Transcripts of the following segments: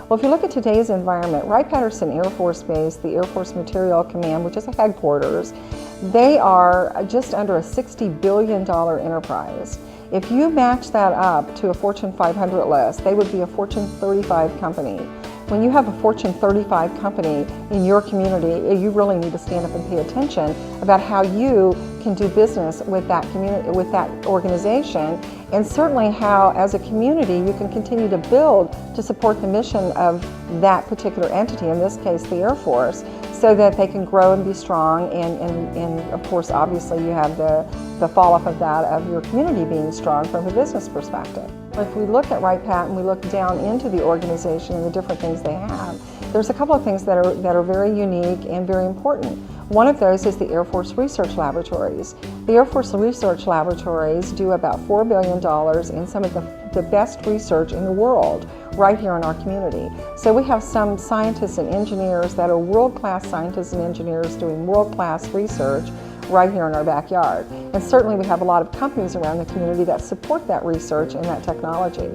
Well, if you look at today's environment, Wright Patterson Air Force Base, the Air Force Materiel Command, which is a headquarters, they are just under a $60 billion enterprise. If you match that up to a Fortune 500 list, they would be a Fortune 35 company. When you have a Fortune 35 company in your community, you really need to stand up and pay attention about how you can do business with that community, with that organization, and certainly how, as a community, you can continue to build to support the mission of that particular entity, in this case, the Air Force, so that they can grow and be strong, and of course, obviously, you have the fall-off of that of your community being strong from a business perspective. If we look at Wright Pat and we look down into the organization and the different things they have, there's a couple of things that are very unique and very important. One of those is the Air Force Research Laboratories. The Air Force Research Laboratories do about $4 billion in some of the best research in the world right here in our community. So we have some scientists and engineers that are world-class scientists and engineers doing world-class research right here in our backyard. And certainly we have a lot of companies around the community that support that research and that technology.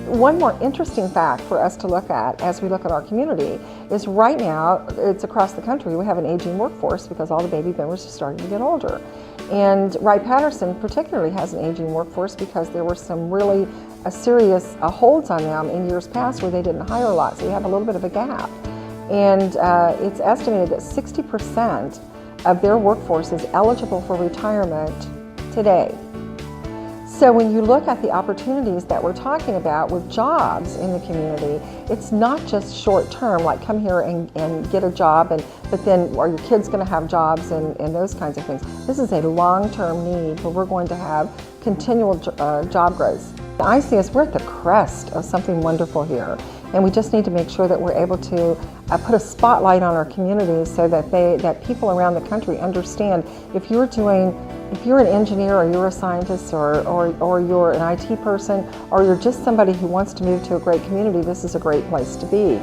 One more interesting fact for us to look at as we look at our community is right now, it's across the country, we have an aging workforce because all the baby boomers are starting to get older. And Wright Patterson particularly has an aging workforce because there were some really serious holds on them in years past where they didn't hire a lot, so we have a little bit of a gap. And it's estimated that 60% of their workforce is eligible for retirement today. So when you look at the opportunities that we're talking about with jobs in the community, it's not just short term, like come here and get a job, but then are your kids going to have jobs and those kinds of things. This is a long-term need where we're going to have continual job growth. I see us, we're at the crest of something wonderful here. And we just need to make sure that we're able to put a spotlight on our communities so that people around the country understand if you're an engineer or you're a scientist or you're an IT person or you're just somebody who wants to move to a great community, this is a great place to be.